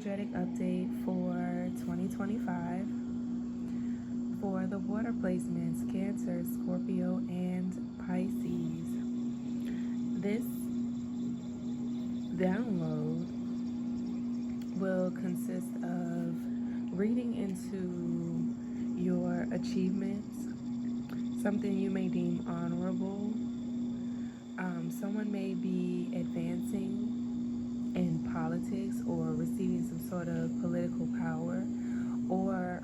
energetic update for 2025 for the water placements Cancer, Scorpio, and Pisces. This download will consist of reading into your achievements, something you may deem honorable. Someone may be advancing in politics or receiving some sort of political power, or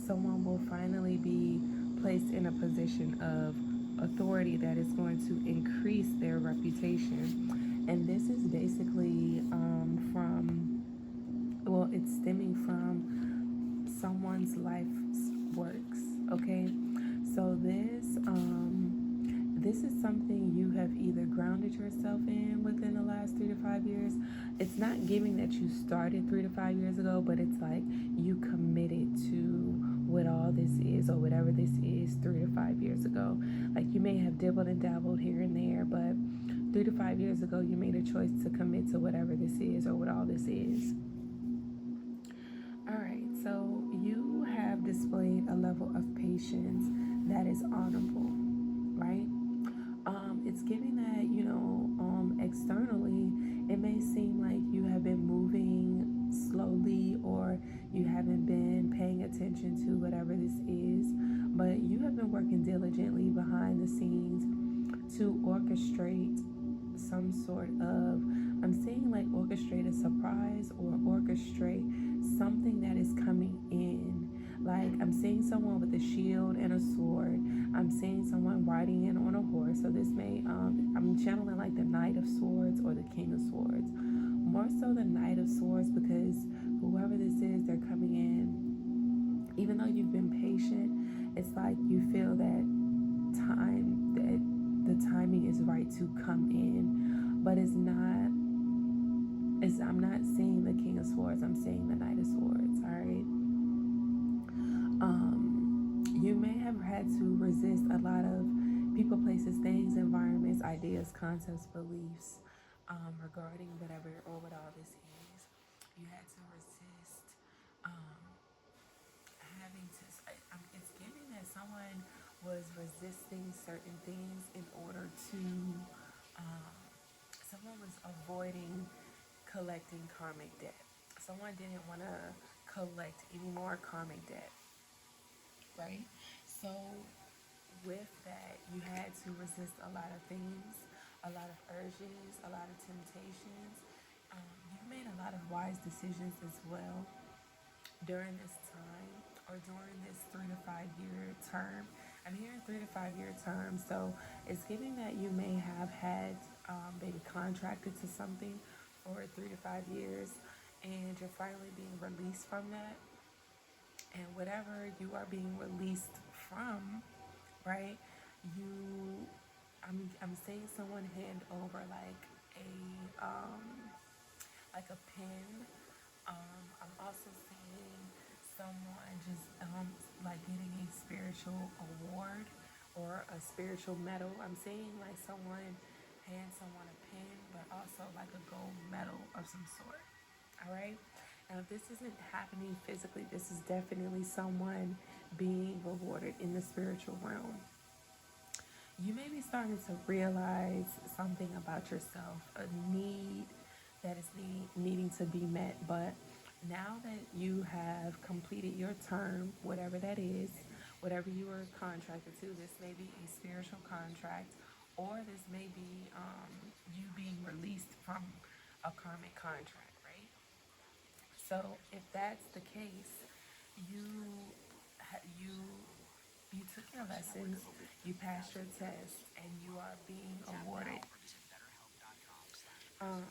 someone will finally be placed in a position of authority that is going to increase their reputation. And this is basically it's stemming from someone's life's works, okay? So this is something you have either grounded yourself in within the last 3 to 5 years. It's not giving that you started 3 to 5 years ago, but it's like you committed to what all this is or whatever this is 3 to 5 years ago. Like you may have dibbled and dabbled here and there, but 3 to 5 years ago, you made a choice to commit to whatever this is or what all this is. All right, so you have displayed a level of patience that is honorable, right? It's giving that, externally, it may seem like you have been moving slowly or you haven't been paying attention to whatever this is, but you have been working diligently behind the scenes to orchestrate some sort of, I'm saying like orchestrate a surprise or orchestrate something that is coming in. Like I'm seeing someone with a shield and a sword. I'm seeing someone riding in on a horse. So this may, I'm channeling like the Knight of Swords or the King of Swords. More so the Knight of Swords, because whoever this is, they're coming in. Even though you've been patient, it's like you feel that the timing is right to come in, but it's not. I'm not seeing the King of Swords. I'm seeing the Knight of Swords. All right. You may have had to resist a lot of people, places, things, environments, ideas, concepts, beliefs regarding whatever or what all this is. You had to resist having to. It's giving that someone was resisting certain things in order to. Someone was avoiding collecting karmic debt. Someone didn't want to collect any more karmic debt, right? So with that, you had to resist a lot of things, a lot of urges, a lot of temptations. You made a lot of wise decisions as well during this time or during this 3 to 5 year term. I'm hearing 3 to 5 year term, so it's giving that you may have had been contracted to something for 3 to 5 years, and you're finally being released from that. And whatever you are being released from, right? You, I'm seeing someone hand over like a pen. I'm also seeing someone just like getting a spiritual award or a spiritual medal. I'm seeing like someone hand someone a pen, but also like a gold medal of some sort. All right. Now, if this isn't happening physically, this is definitely someone being rewarded in the spiritual realm. You may be starting to realize something about yourself, a need that is needing to be met. But now that you have completed your term, whatever that is, whatever you were contracted to, this may be a spiritual contract, or this may be you being released from a karmic contract, right? So if that's the case, you you you took your lessons, you passed your test, and you are being awarded um,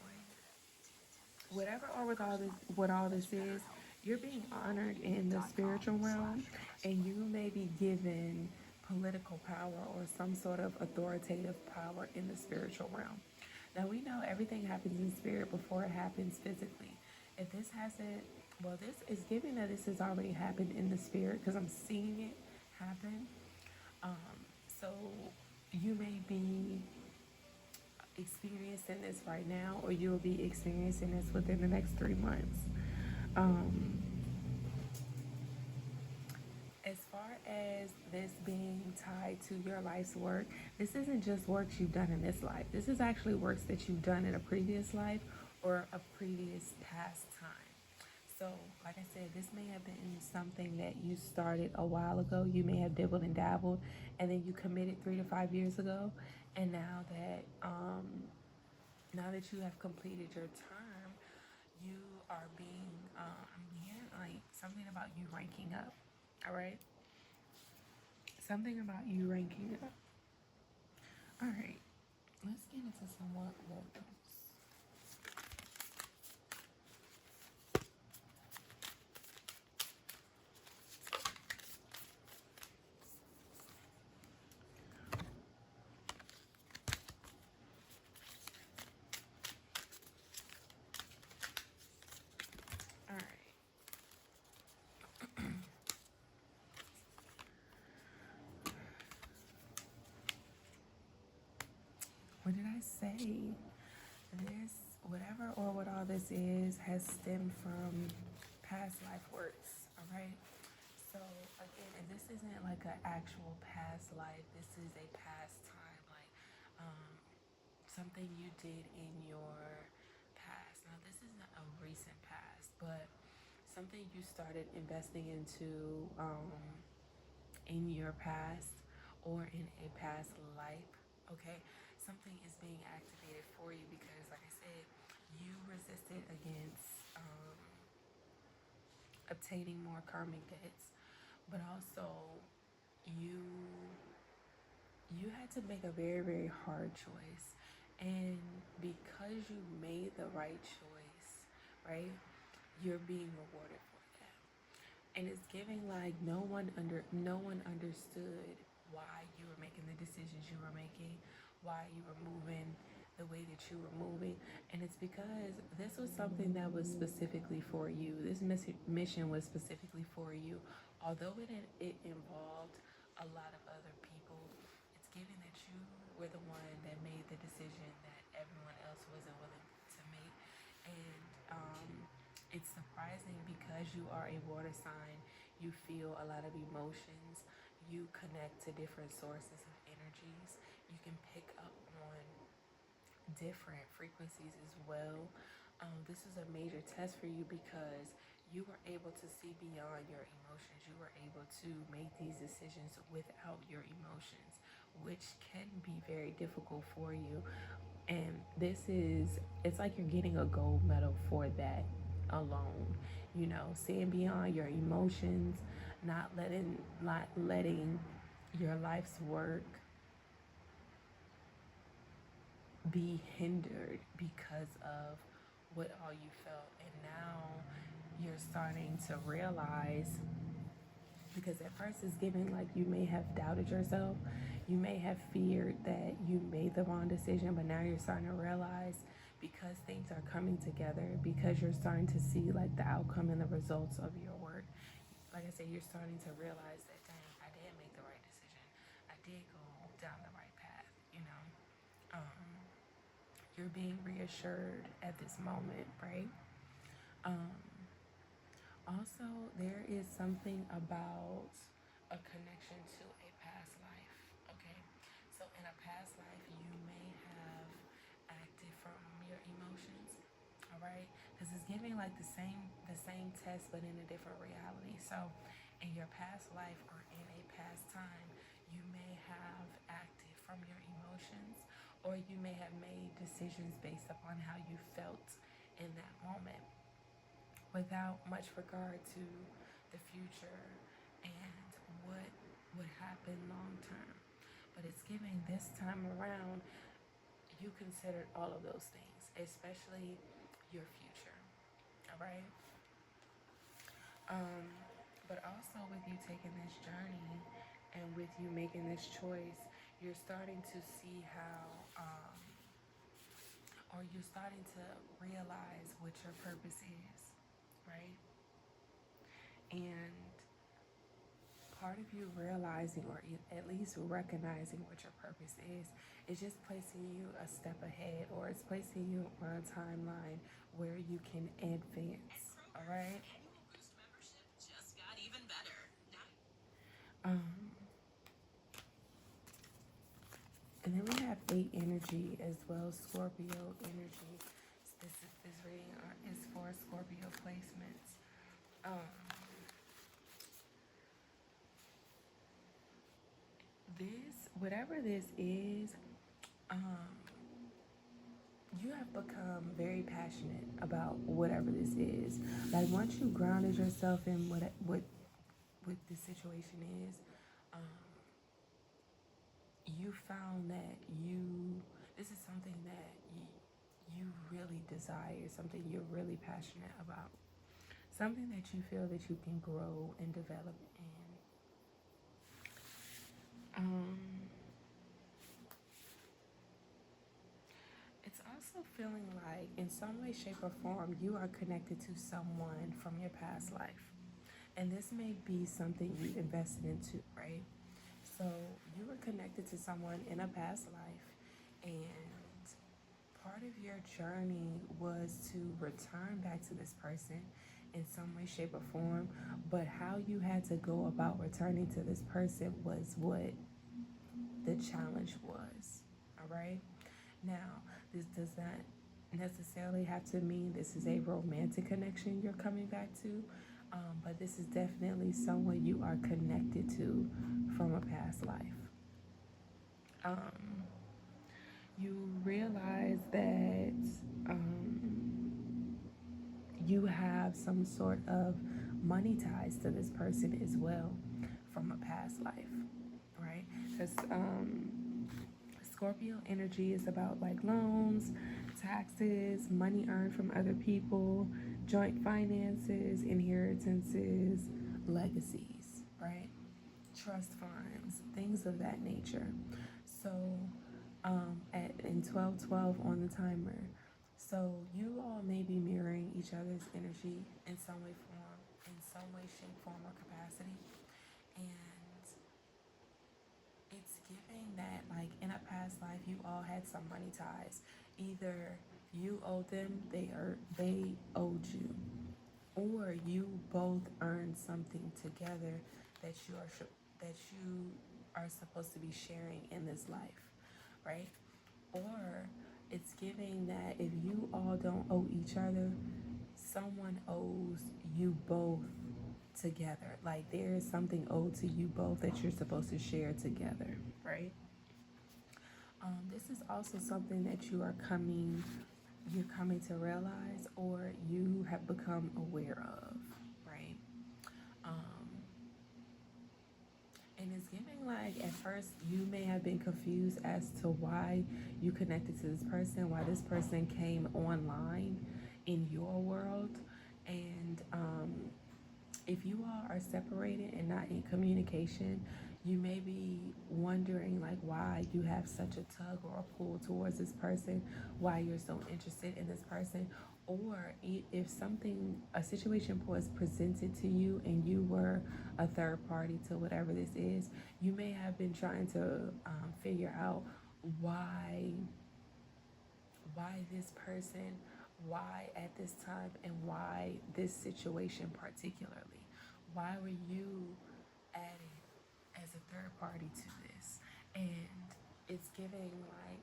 whatever or with all this, what all this is. You're being honored in the spiritual realm, and you may be given political power or some sort of authoritative power in the spiritual realm. Now we know everything happens in spirit before it happens physically. If this hasn't, well, this is giving that this has already happened in the spirit because I'm seeing it happen. So you may be experiencing this right now, or you'll be experiencing this within the next 3 months. Um, as far as this being tied to your life's work, this isn't just works you've done in this life. This is actually works that you've done in a previous life or a previous past time. So, like I said, this may have been something that you started a while ago. You may have dibbled and dabbled, and then you committed 3 to 5 years ago. And now that you have completed your term, you are being, I'm hearing like something about you ranking up. All right, something about you ranking up. All right, let's get into some more logos. All right. What did I say? This, whatever or what all this is, has stemmed from past life works. All right. So again, and this isn't like an actual past life. This is a past time, like um, something you did in your past. Now, this isn't a recent past, but something you started investing into in your past or in a past life. Okay, something is being activated for you because, like I said, you resisted against obtaining more karmic debts, but also you you had to make a very, very hard choice. And because you made the right choice, right, you're being rewarded for that. And it's giving like no one understood why you were making the decisions you were making, why you were moving the way that you were moving. And it's because this was something that was specifically for you. This mission was specifically for you. Although it involved a lot of other people, it's given that you were the one that made the decision that everyone else wasn't willing to make. And it's surprising because you are a water sign. You feel a lot of emotions. You connect to different sources of energies. You can pick up on different frequencies as well. This is a major test for you because you were able to see beyond your emotions. You were able to make these decisions without your emotions, which can be very difficult for you. And it's like you're getting a gold medal for that alone. Seeing beyond your emotions, not letting your life's work be hindered because of what all you felt. And now you're starting to realize, because at first it's giving like you may have doubted yourself, you may have feared that you made the wrong decision, but now you're starting to realize, because things are coming together, because you're starting to see like the outcome and the results of your work. Like I said, you're starting to realize that, dang, I did make the right decision. I did go down the right path. um, you're being reassured at this moment, right? Um, Also, there is something about a connection to a past life. Okay, so in a past life, you may have acted from your emotions. All right, because it's giving like the same test, but in a different reality. So, in your past life or in a past time, you may have acted from your emotions, or you may have made decisions based upon how you felt in that moment, without much regard to the future and what would happen long term. But it's giving this time around, you considered all of those things, especially your future. All right. Um, but also with you taking this journey and with you making this choice, you're starting to see how, or you're starting to realize what your purpose is, right? And part of you realizing, or at least recognizing what your purpose is just placing you a step ahead, or it's placing you on a timeline where you can advance. All right. Um, and then we have 8 energy as well, Scorpio energy. This reading is for Scorpio placements. Um, whatever this is, um, you have become very passionate about whatever this is. Like once you grounded yourself in what the situation is, um, you found that this is something that you really desire, something you're really passionate about, something that you feel that you can grow and develop in. It's also feeling like, in some way, shape, or form, you are connected to someone from your past life. And this may be something you invested into, right? So you were connected to someone in a past life, and part of your journey was to return back to this person in some way, shape, or form. But how you had to go about returning to this person was what the challenge was. All right. Now, this does not necessarily have to mean this is a romantic connection you're coming back to, but this is definitely someone you are connected to from a past life. You realize that you have some sort of money ties to this person as well from a past life, right? Because Scorpio energy is about like loans, taxes, money earned from other people, joint finances, inheritances, legacies, right? Trust funds, things of that nature. So, in 12:12 on the timer, so you all may be mirroring each other's energy in some way, form, in some way, shape, form, or capacity, and it's giving that like in a past life you all had some money ties. Either you owed them, they owed you, or you both earned something together that you are supposed to be sharing in this life, right? Or it's giving that if you all don't owe each other, someone owes you both together. Like there is something owed to you both that you're supposed to share together, right? This is also something that you're coming to realize, or you have become aware of, right? Um, and it's giving like at first you may have been confused as to why you connected to this person, why this person came online in your world, and if you all are separated and not in communication, you may be wondering like why you have such a tug or a pull towards this person, why you're so interested in this person, or if a situation was presented to you and you were a third party to whatever this is, you may have been trying to figure out why this person, why at this time, and why this situation particularly. Why were you added as a third party to this? And it's giving like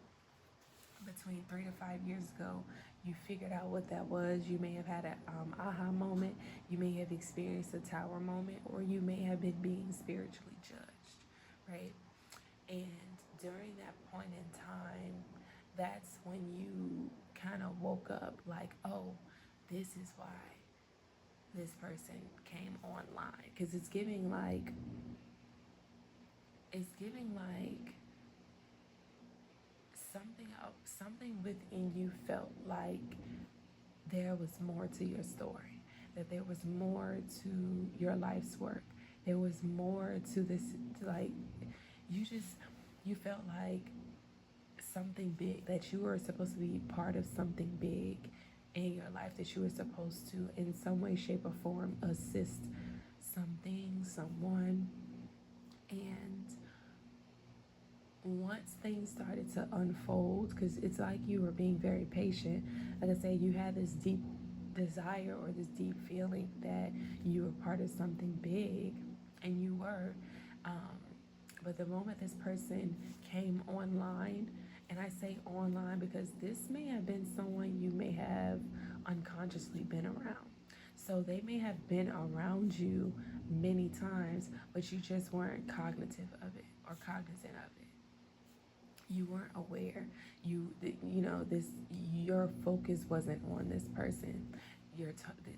between 3 to 5 years ago, you figured out what that was. You may have had an aha moment. You may have experienced a tower moment, or you may have been being spiritually judged, right? And during that point in time, that's when you kind of woke up like, oh, this is why this person came online. Because it's giving like something within you felt like there was more to your story, that there was more to your life's work, there was more to this, like you felt like something big, that you were supposed to be part of something big in your life, that you were supposed to in some way, shape, or form assist something, someone, And once things started to unfold, because it's like you were being very patient, like I said, you had this deep desire or this deep feeling that you were part of something big, and you were. Um, but the moment this person came online, and I say online because this may have been someone you may have unconsciously been around. So they may have been around you many times, but you just weren't cognitive of it or cognizant of it. You weren't aware. You know, this, your focus wasn't on this person.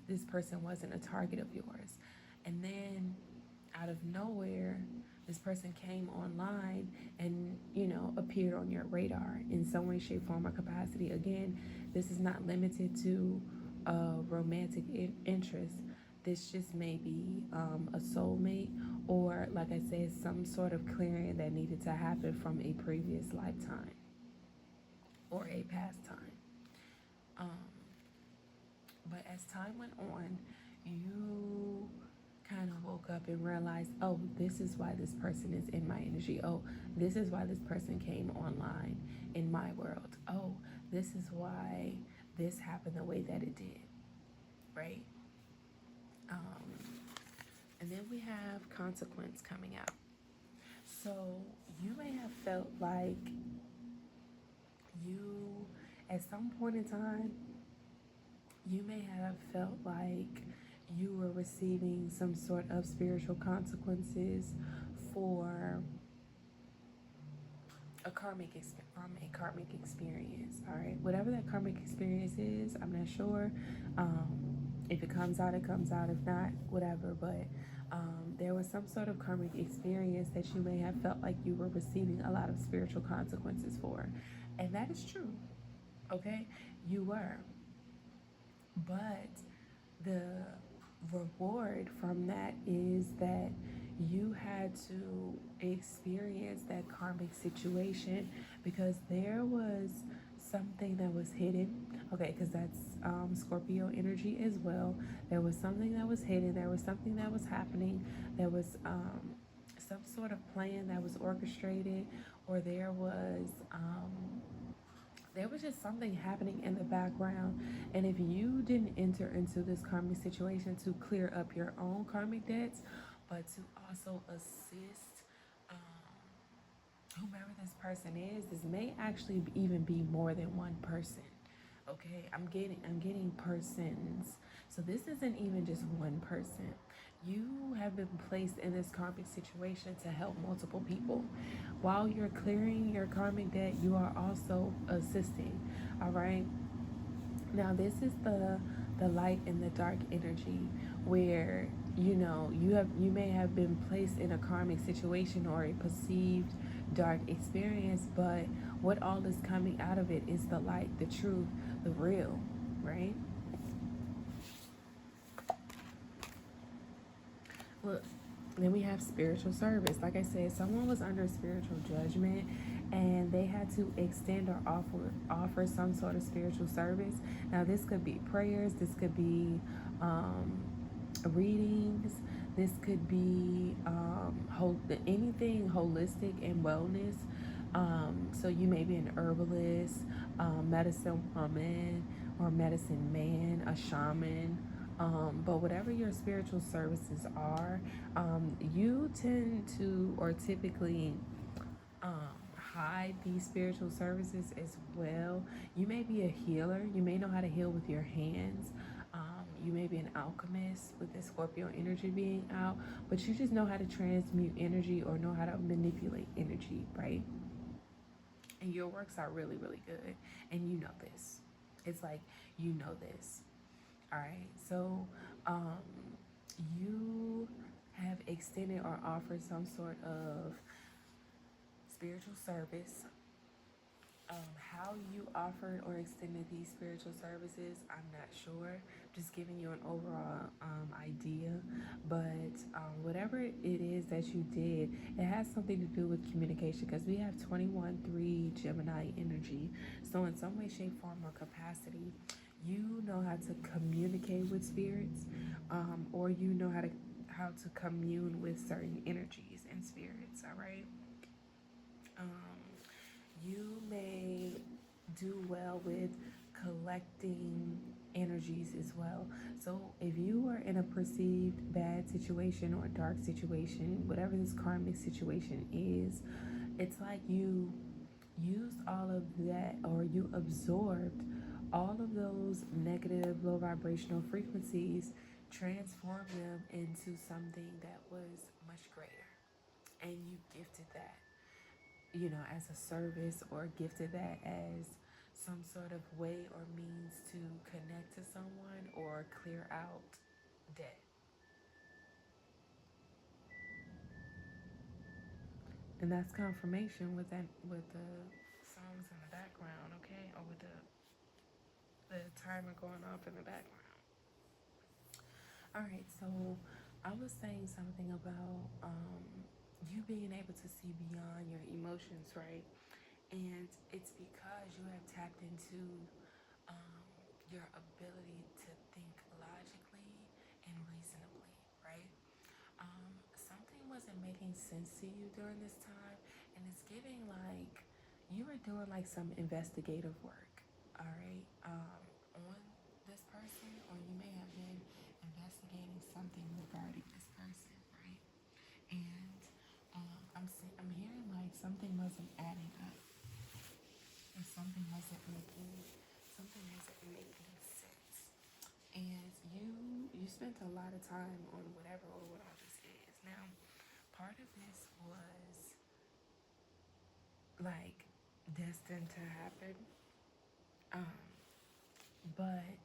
This person wasn't a target of yours. And then out of nowhere, this person came online and, you know, appeared on your radar in some way, shape, form, or capacity. Again, this is not limited to romantic interest. This just may be a soulmate, or, like I said, some sort of clearing that needed to happen from a previous lifetime or a past time. Um, but as time went on, you kind of woke up and realized, oh, this is why this person is in my energy. Oh, this is why this person came online in my world. Oh, this is why this happened the way that it did, right? Um, and then we have consequence coming out. So you may have felt like you, at some point in time, you may have felt like you were receiving some sort of spiritual consequences for from a karmic experience. All right, whatever that karmic experience is, I'm not sure. If it comes out, it comes out. If not, whatever. But there was some sort of karmic experience that you may have felt like you were receiving a lot of spiritual consequences for, and that is true. Okay, you were, but the reward from that is that you had to experience that karmic situation because there was something that was hidden. Okay, because that's Scorpio energy as well. There was something that was hidden, there was something that was happening, there was some sort of plan that was orchestrated, or there was just something happening in the background. And if you didn't enter into this karmic situation to clear up your own karmic debts, but to also assist whomever this person is, this may actually even be more than one person. Okay, I'm getting persons. So this isn't even just one person. You have been placed in this karmic situation to help multiple people. While you're clearing your karmic debt, you are also assisting. All right. Now this is the light and the dark energy, where you may have been placed in a karmic situation or a perceived dark experience, but what all is coming out of it is the light, the truth, the real, right? Look, then we have spiritual service. Like I said, someone was under spiritual judgment and they had to extend or offer some sort of spiritual service. Now this could be prayers, this could be readings, this could be anything holistic and wellness. So you may be an herbalist, medicine woman, or medicine man, a shaman. But whatever your spiritual services are, you tend to, or typically, hide these spiritual services as well. You may be a healer. You may know how to heal with your hands. You may be an alchemist with the Scorpio energy being out, but you just know how to transmute energy or know how to manipulate energy, right? And your works are really, really good. And you know this. It's like, you know this. All right. So you have extended or offered some sort of spiritual service. How you offered or extended these spiritual services, I'm not sure. Just giving you an overall idea. But whatever it is that you did, it has something to do with communication, because we have 21-3 Gemini energy. So in some way, shape, form, or capacity, you know how to communicate with spirits, or you know how to commune with certain energies and spirits, all right? You may do well with collecting energies as well. So if you are in a perceived bad situation or dark situation, whatever this karmic situation is, it's like you used all of that, or you absorbed all of those negative low vibrational frequencies, transformed them into something that was much greater, and you gifted that, as a service, or gifted that as some sort of way or means to connect to someone or clear out debt. And that's confirmation with that, with the songs in the background, okay? Or with the timer going off in the background. All right, so I was saying something about you being able to see beyond your emotions, right? And it's because you have tapped into um, your ability to think logically and reasonably, right? Something wasn't making sense to you during this time, and it's giving like you were doing like some investigative work, all right, on this person, or you may have been investigating something regarding this person, right? And I'm hearing like something wasn't adding up, or something wasn't making sense, and you spent a lot of time on whatever or what all this is. Now, part of this was like destined to happen, um, but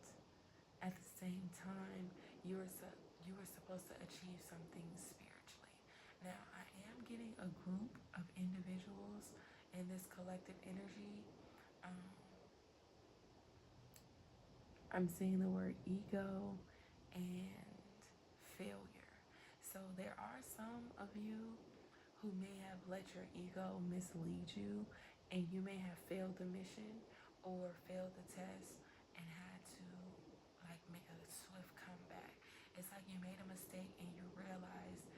at the same time, you were supposed to achieve something spiritually. Now, I am getting a group of individuals in this collective energy. Um, I'm seeing the word ego and failure. So there are some of you who may have let your ego mislead you, and you may have failed the mission or failed the test and had to like make a swift comeback. It's like you made a mistake and you realized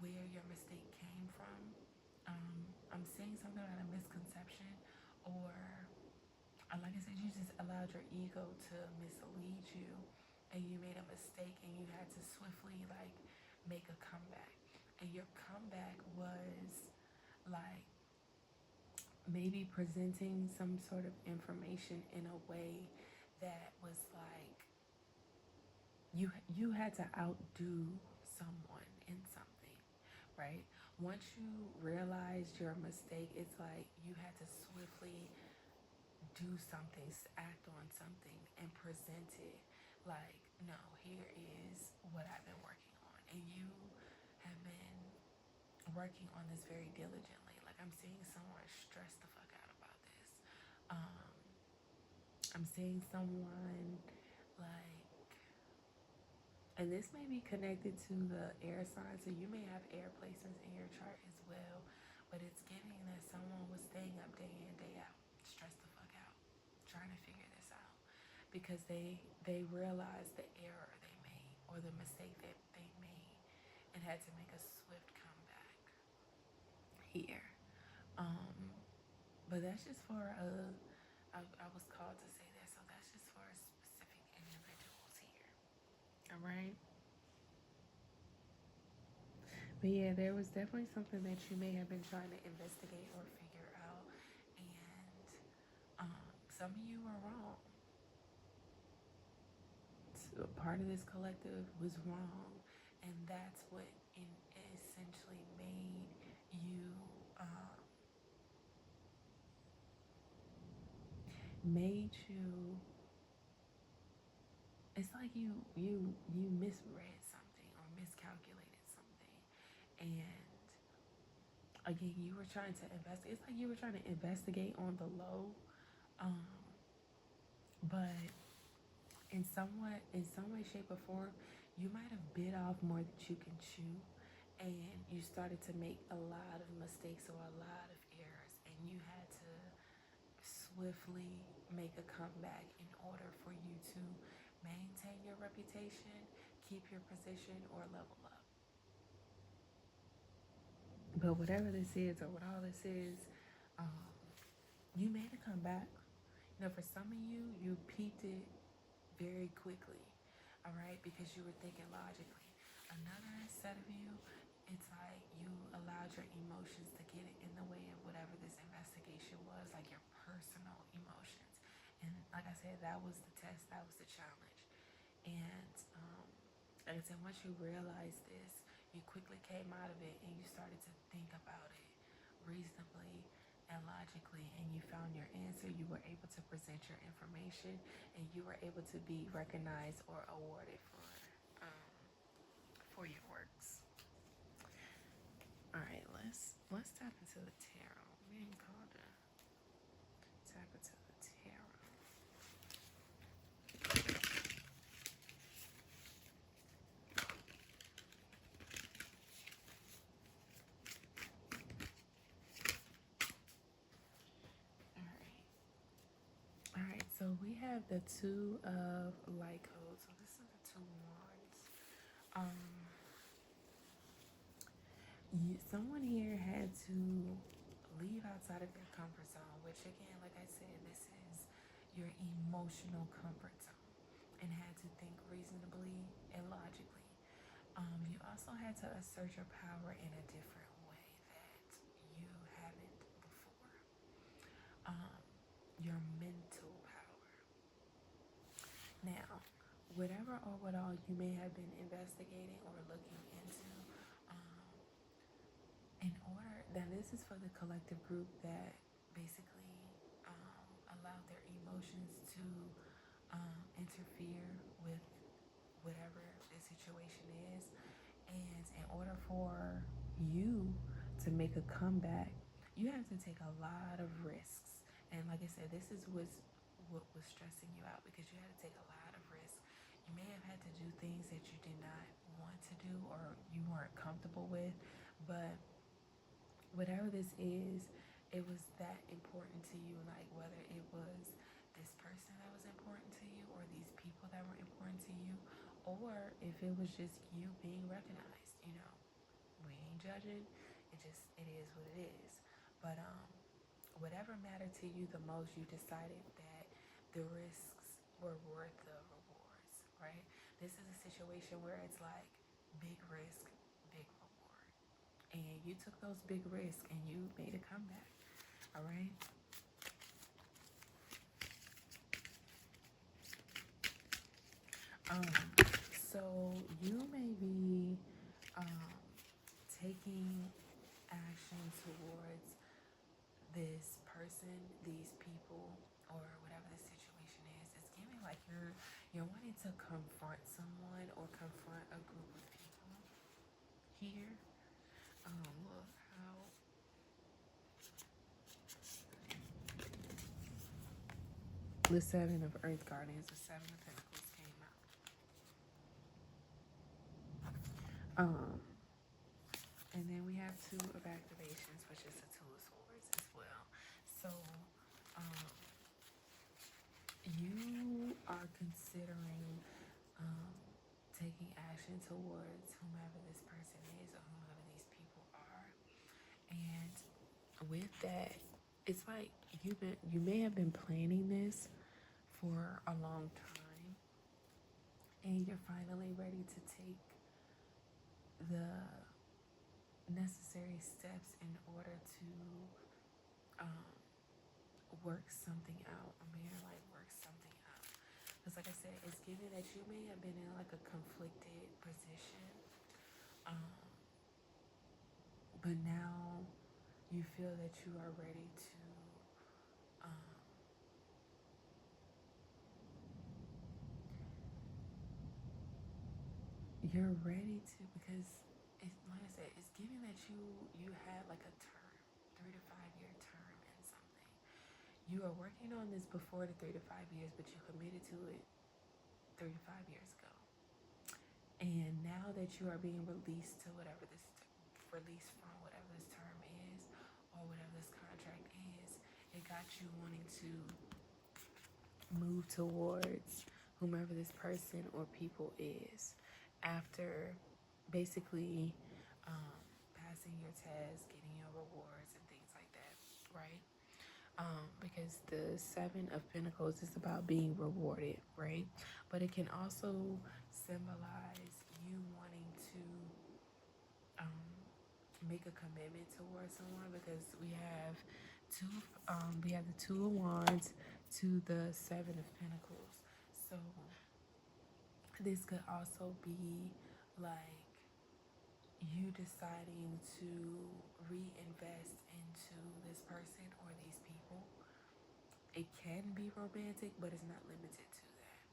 where your mistake came from. I'm seeing something about a misconception, or like I said, you just allowed your ego to mislead you, and you made a mistake and you had to swiftly like make a comeback. And your comeback was like maybe presenting some sort of information in a way that was like you had to outdo someone in something, right? Once you realized your mistake, it's like you had to swiftly do something, act on something, and present it like, no, here is what I've been working on. And you have been working on this very diligently. Like, I'm seeing someone stress the fuck out about this. Um, I'm seeing someone like, and this may be connected to the air sign, so you may have air placements in your chart as well. But it's giving that someone was staying up day in, day out, stressed the fuck out, trying to figure this out, because they realized the error they made, or the mistake that they made, and had to make a swift comeback here. Um, but that's just for I was called to say that, so that's just for specific individuals here. All right. But yeah, there was definitely something that you may have been trying to investigate or figure out, and some of you are wrong. So part of this collective was wrong, and that's what essentially you um, made you. It's like you misread something or miscalculated something, and again, you were trying to investigate. It's like you were trying to investigate on the low, um, but in some way, shape, or form, you might have bit off more than you can chew, and you started to make a lot of mistakes or a lot of errors, and you had to swiftly make a comeback in order for you to maintain your reputation, keep your position, or level up. But whatever this is, or what all this is, um, you made a comeback. You know, for some of you, you peeped it very quickly, all right, because you were thinking logically. Another set of you, it's like you allowed your emotions to get in the way of whatever this investigation was, like your personal emotions. And like I said, that was the test, that was the challenge. And like I said, once you realized this, you quickly came out of it and you started to think about it reasonably and logically, and you found your answer. You were able to present your information, and you were able to be recognized or awarded for your works. All right, let's tap into the tarot. We ain't called to tap into the tarot. All right. All right, so we have the Two of Light Codes. So this is the Two Wands. Someone here had to leave outside of their comfort zone, which again, like I said, this is your emotional comfort zone, and had to think reasonably and logically. You also had to assert your power in a different way that you haven't before. Your mental power. Now, whatever or what all you may have been investigating or looking into, in order, now this is for the collective group that basically allowed their emotions to interfere with whatever the situation is. And in order for you to make a comeback, you have to take a lot of risks. And like I said, this is what was stressing you out, because you had to take a lot of risks. You may have had to do things that you did not want to do or you weren't comfortable with, but whatever this is, it was that important to you. Like whether it was this person that was important to you, or these people that were important to you, or if it was just you being recognized. We ain't judging. It is what it is. But whatever mattered to you the most, you decided that the risks were worth the rewards, right? This is a situation where it's like big risk, big reward, and you took those big risks and you made a comeback. All right. Um, so you may be um, taking action towards this person, these people, or whatever the situation is. It's giving like you're wanting to confront someone or confront a group of people here. Look how the Seven of Earth Guardians, the Seven of Pentacles came out. And then we have Two of Activations, which is the Two of Swords as well. So, you are considering taking action towards whomever this person is or whomever these people are. And with that, it's like you may have been planning this for a long time, and you're finally ready to take the necessary steps in order to work something out. I'm hearing like work something out. Because like I said, it's given that you may have been in like a conflicted position. But now you feel that you are ready to you're ready to, because like I said, it's giving that you had like a term, 3 to 5 year term in something. You are working on this before the 3 to 5 years, but you committed to it 3 to 5 years ago. And now that you are being released to released from whatever this term is or whatever this contract is, it got you wanting to move towards whomever this person or people is after basically passing your tests, getting your rewards, and things like that, right? Because the Seven of Pentacles is about being rewarded, right? But it can also symbolize you wanting to make a commitment towards someone, because we have the Two of Wands to the Seven of Pentacles. So this could also be like you deciding to reinvest into this person or these people. It can be romantic, but it's not limited to that.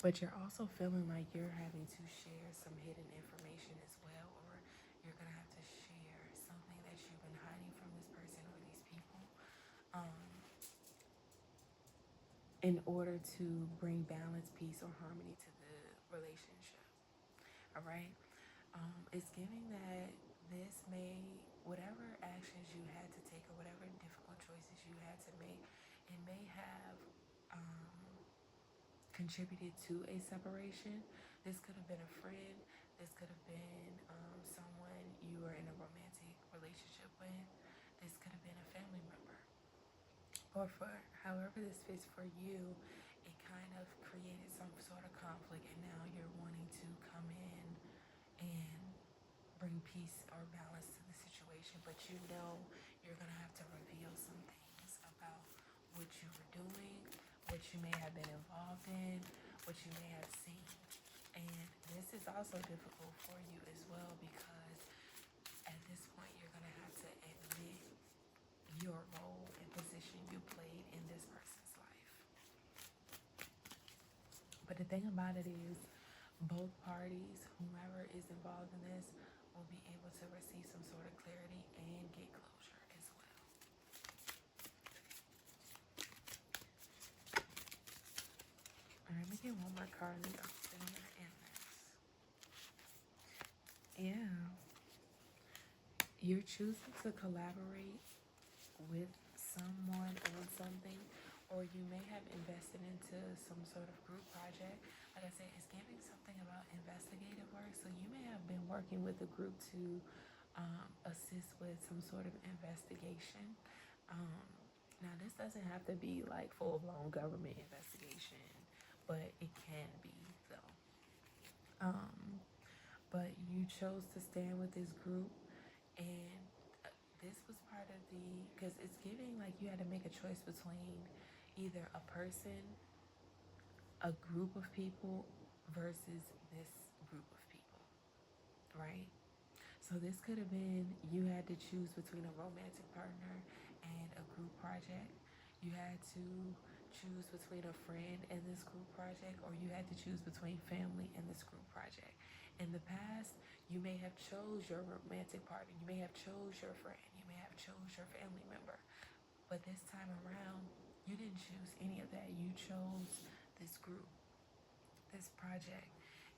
But you're also feeling like you're having to share some hidden information as well, or you're gonna have to share something that you've been hiding from this person or these people, in order to bring balance, peace, or harmony to the relationship. All right. It's giving that this may, whatever actions you had to take or whatever difficult choices you had to make, it may have contributed to a separation. This could have been a friend. This could have been someone you were in a romantic relationship with. This could have been a family member. Or for however this fits for you, it kind of created some sort of conflict, and now you're wanting to come in and bring peace or balance to the situation, but you know you're going to have to reveal some things about what you were doing, what you may have been involved in, what you may have seen. And this is also difficult for you as well, because at this point you're going to have to admit your role and position you played in this person's life. But the thing about it is, both parties, whomever is involved in this, will be able to receive some sort of clarity and get closure as well. All right, let me get one more card and then I'm gonna end this. Yeah, you're choosing to collaborate with someone on something, or you may have invested into some sort of group project. Like I said, it's giving something about investigative work. So you may have been working with a group to assist with some sort of investigation. Now, this doesn't have to be like full blown government investigation, but it can be though. But you chose to stand with this group, and this was part of the, because it's giving like you had to make a choice between either a person, a group of people, versus this group of people, right? So this could have been you had to choose between a romantic partner and a group project. You had to choose between a friend and this group project, or you had to choose between family and this group project. In the past, you may have chose your romantic partner, you may have chose your friend, you may have chose your family member. But this time around, you didn't choose any of that. You chose this group, this project.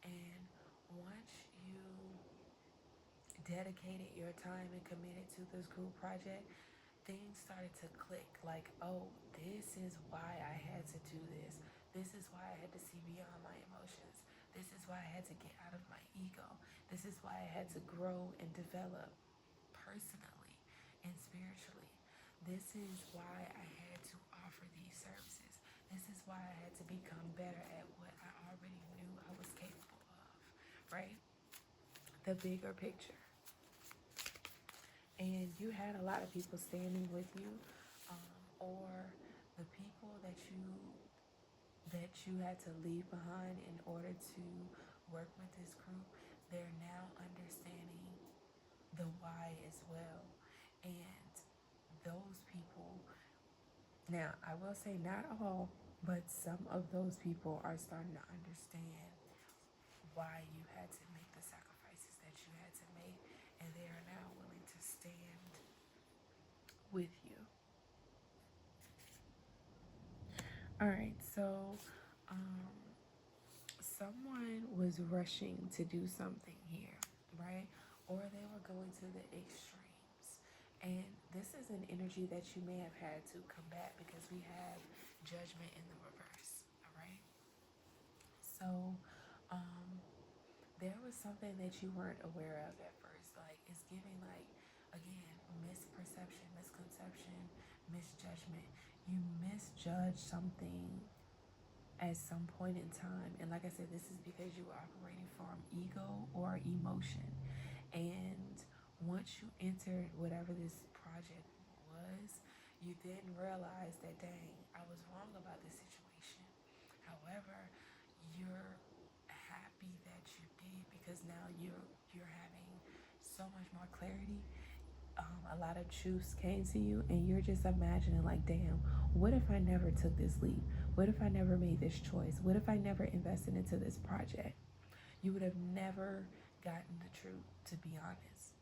And once you dedicated your time and committed to this group project, things started to click. Like, oh, this is why I had to do this. This is why I had to see beyond my emotions. This is why I had to get out of my ego. This is why I had to grow and develop personally and spiritually. This is why I had to offer these services. This is why I had to become better at what I already knew I was capable of, right? The bigger picture. And you had a lot of people standing with you, or the people that you had to leave behind in order to work with this group, they're now understanding the why as well. And those people, now I will say not all, but some of those people are starting to understand why you had to make the sacrifices that you had to make, and they are now willing to stand with you. All right, so someone was rushing to do something here, right? Or they were going to the extremes. And this is an energy that you may have had to combat, because we have judgment in the reverse, all right? So there was something that you weren't aware of at first. Like it's giving like again misperception, misconception, misjudgment. You misjudge something at some point in time. And like I said, this is because you were operating from ego or emotion. And once you entered whatever this project was, you then realize that dang, I was wrong about this situation. However, you're happy that you did because now you're having so much more clarity. A lot of truths came to you, and you're just imagining like, damn, what if I never took this leap? What if I never made this choice? What if I never invested into this project? You would have never gotten the truth, to be honest.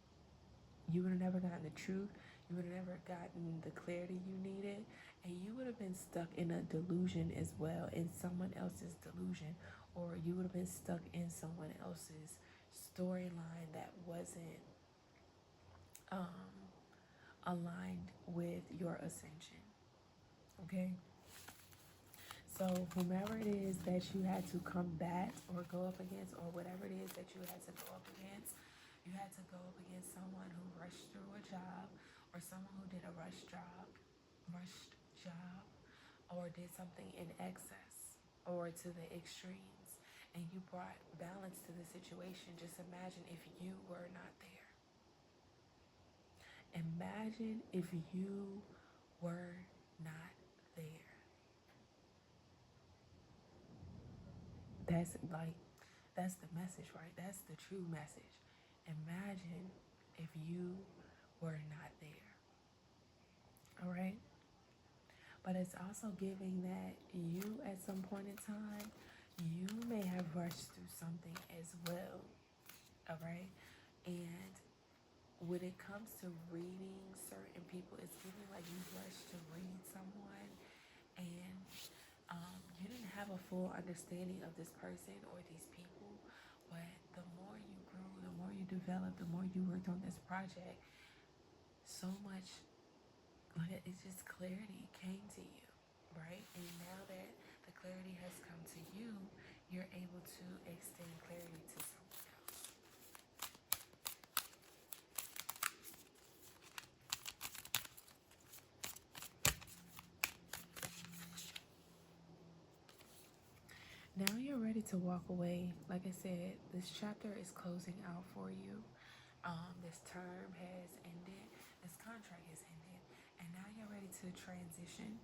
You would have never gotten the truth. You would have never gotten the clarity you needed. And you would have been stuck in a delusion as well, in someone else's delusion. Or you would have been stuck in someone else's storyline that wasn't um, aligned with your ascension. Okay? So, whomever it is that you had to combat or go up against, or whatever it is that you had to go up against, you had to go up against someone who rushed through a job, or someone who did a rushed job, or did something in excess or to the extremes, and you brought balance to the situation. Just imagine if you were not there. Imagine if you were not there. That's like, that's the message, right? That's the true message. Imagine if you were not there. All right? But it's also giving that you, at some point in time, you may have rushed through something as well. All right? And when it comes to reading certain people, it's giving like you rushed to read someone, and you didn't have a full understanding of this person or these people. But the more you grew, the more you developed, the more you worked on this project, so much, like it's just clarity came to you, right? And now that the clarity has come to you, you're able to extend clarity to someone else. Now you're ready to walk away. Like I said, this chapter is closing out for you. This term has ended, this contract has ended, and now you're ready to transition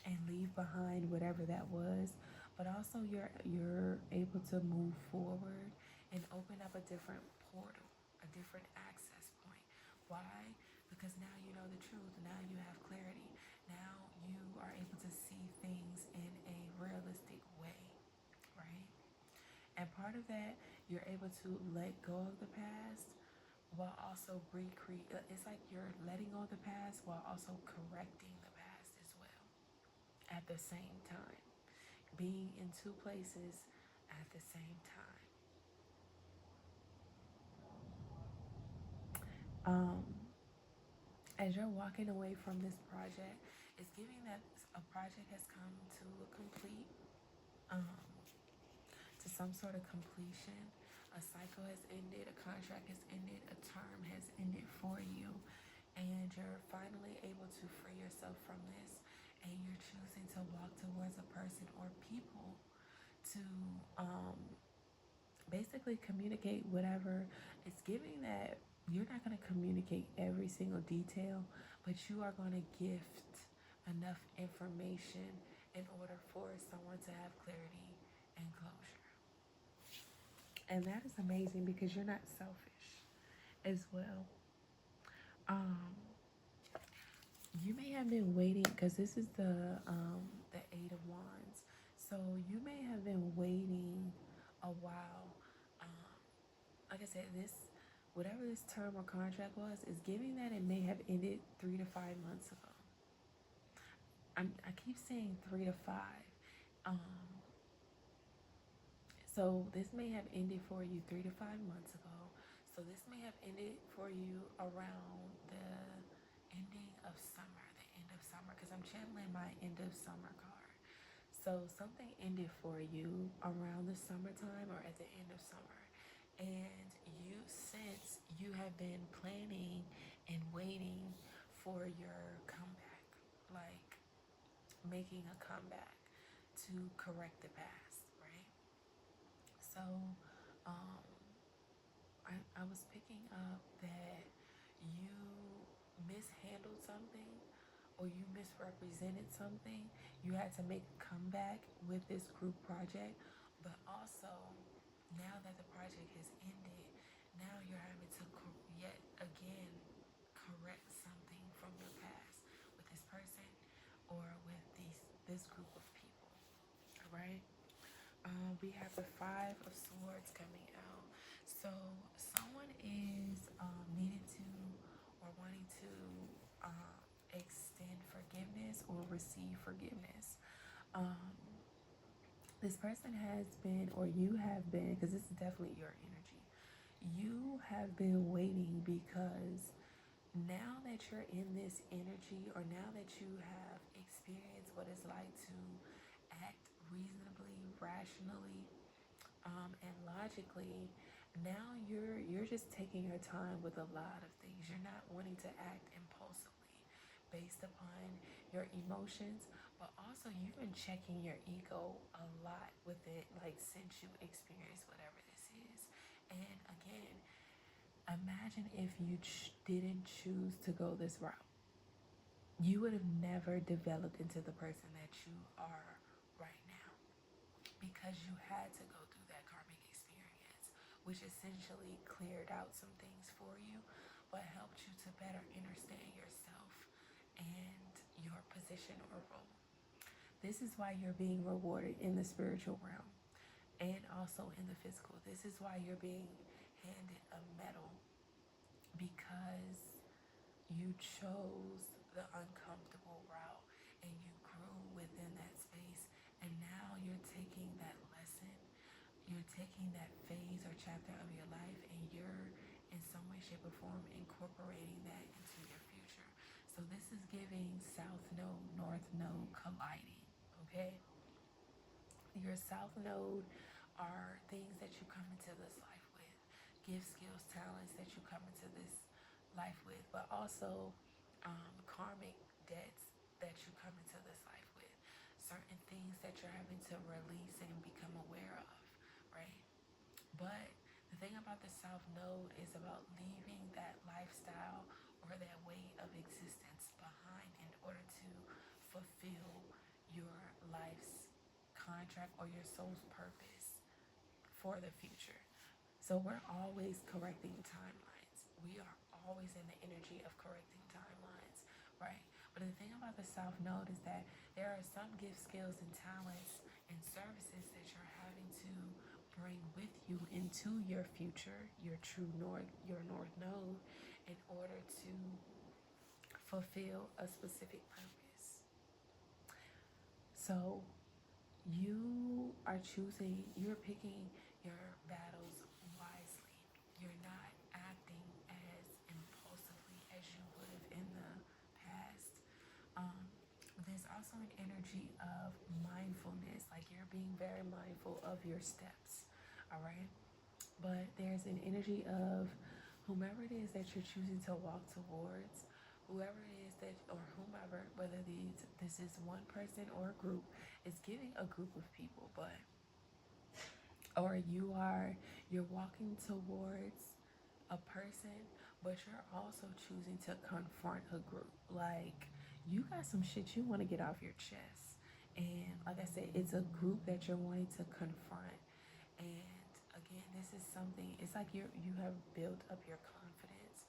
and leave behind whatever that was. But also you're able to move forward and open up a different portal, a different access point. Why? Because now you know the truth. Now you have clarity. Now you are able to see things in a realistic way, right? And part of that, you're able to let go of the past while also recreate. It's like you're letting go of the past while also correcting the past as well at the same time. Being in two places at the same time. Um, as you're walking away from this project, it's giving that a project has come to a complete, um, to some sort of completion. A cycle has ended, a contract has ended, a term has ended for you, and you're finally able to free yourself from this, and you're choosing to walk towards a person or people to basically communicate whatever. It's giving that you're not going to communicate every single detail, but you are going to gift enough information in order for someone to have clarity and closure. And that is amazing because you're not selfish as well. Um, you may have been waiting because this is the Eight of Wands, so you may have been waiting a while. Um, like I said, this whatever this term or contract was is giving that it may have ended 3 to 5 months ago. I keep saying 3 to 5. Um, so this may have ended for you 3 to 5 months ago. So this may have ended for you around the ending of summer, the end of summer, because I'm channeling my end of summer card. So something ended for you around the summertime or at the end of summer. And since you have been planning and waiting for your comeback, like making a comeback to correct the past, right? So, um, I was picking up that you mishandled something or you misrepresented something. You had to make a comeback with this group project, but also now that the project has ended, now you're having to yet again correct something from your past with this person or with this group of people. All right. We have the Five of Swords coming out. So someone is needing to or wanting to extend forgiveness or receive forgiveness. Um, this person has been, or you have been, because this is definitely your energy. You have been waiting because now that you're in this energy, or now that you have experienced what it's like to act reasonably, rationally, and logically, now you're just taking your time with a lot of things. You're not wanting to act impulsively based upon your emotions, but also you've been checking your ego a lot with it, like since you experienced whatever this is. And again, imagine if you didn't choose to go this route. You would have never developed into the person that you are right now because you had to go through that karmic experience, which essentially cleared out some things for you, but helped you to better understand yourself and your position or role. This is why you're being rewarded in the spiritual realm and also in the physical. This is why you're being handed a medal, because you chose the uncomfortable route and you grew within that space. And now you're taking that lesson, you're taking that phase or chapter of your life, and you're in some way, shape, or form incorporating that into your future. So this is giving South Node, North Node colliding, okay? Your South Node are things that you come into this life with, gifts, skills, talents that you come into this life with, but also karmic debts that you come into this life with, certain things that you're having to release and become aware of, right? But the thing about the South Node is about leaving that lifestyle or that way of existence behind in order to fulfill your life's contract or your soul's purpose for the future. So we're always correcting timelines. We are always in the energy of correcting timelines, right? But the thing about the South Node is that there are some gifts, skills, and talents and services that you're having to bring with you into your future, your true north, your North Node, in order to fulfill a specific purpose. So you're picking your battles wisely. You're not acting as impulsively as you would have in the past. There's also an energy of mindfulness, like you're being very mindful of your steps, all right? But there's an energy of whomever it is that you're choosing to walk towards, whoever it is that, or whomever, whether this is one person or a group, is giving a group of people, but or you're walking towards a person, but you're also choosing to confront a group. Like you got some shit you want to get off your chest. And like I said, it's a group that you're wanting to confront. And again, this is something, it's like you have built up your confidence.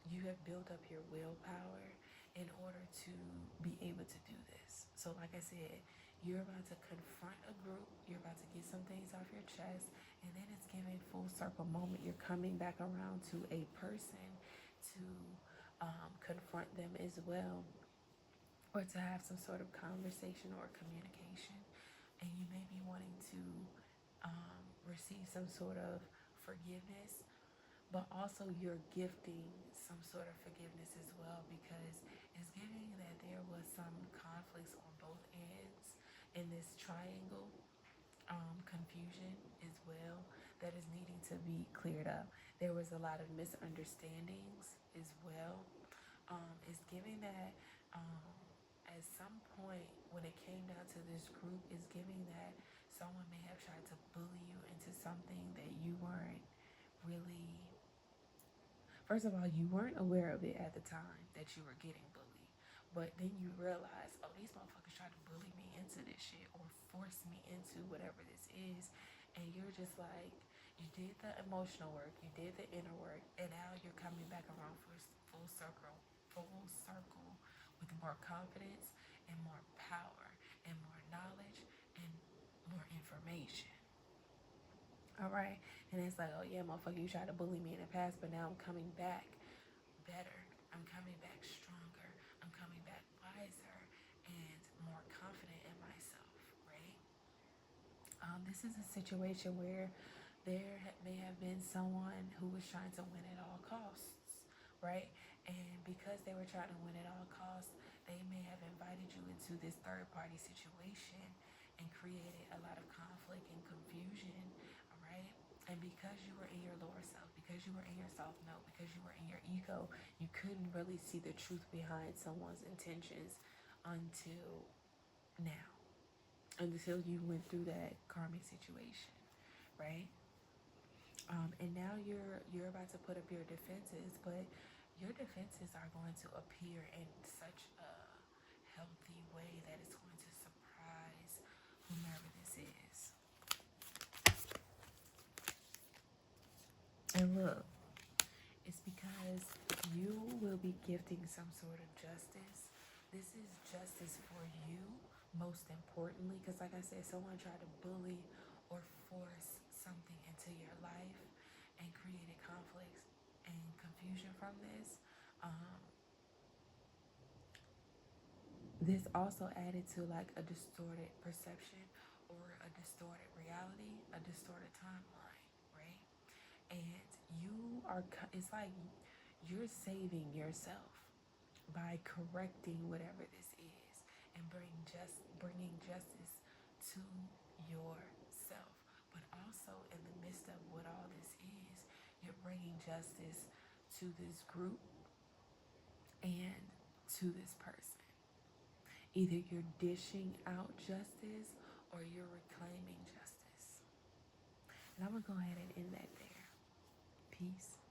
You have built up your willpower in order to be able to do this. So like I said, you're about to confront a group, you're about to get some things off your chest, and then it's giving full circle moment. You're coming back around to a person to confront them as well, or to have some sort of conversation or communication. And you may be wanting to receive some sort of forgiveness, but also you're gifting some sort of forgiveness as well, because it's giving that there was some conflicts on both ends in this triangle, confusion as well, that is needing to be cleared up. There was a lot of misunderstandings as well. It's giving that at some point when it came down to this group, is giving that someone may have tried to bully you into something that you weren't really, first of all, you weren't aware of it at the time that you were getting bullied. But then you realize, oh, these motherfuckers tried to bully me into this shit or force me into whatever this is. And you're just like, you did the emotional work, you did the inner work, and now you're coming back around for full circle with more confidence and more power and more knowledge and more information. All right. And it's like, oh yeah, motherfucker, you tried to bully me in the past, but now I'm coming back better. I'm coming back stronger. I'm coming back wiser and more confident in myself, right? This is a situation where there may have been someone who was trying to win at all costs, right? And because they were trying to win at all costs, they may have invited you into this third party situation and created a lot of conflict and confusion, all right? And because you were in your lower self, because you were in your self note, because you were in your ego, you couldn't really see the truth behind someone's intentions until now, until you went through that karmic situation, right? And now you're about to put up your defenses, but your defenses are going to appear in such a healthy way that it's going to surprise whomever this is. And look, it's because you will be gifting some sort of justice. This is justice for you, most importantly, because like I said, someone tried to bully or force something into your life and created conflicts and confusion from this. Um, this also added to like a distorted perception or a distorted reality, a distorted timeline, right? And it's like you're saving yourself by correcting whatever this is and bringing justice to yourself. But also in the midst of what all this is, you're bringing justice to this group and to this person. Either you're dishing out justice or you're reclaiming justice. And I'm going to go ahead and end that there. Peace.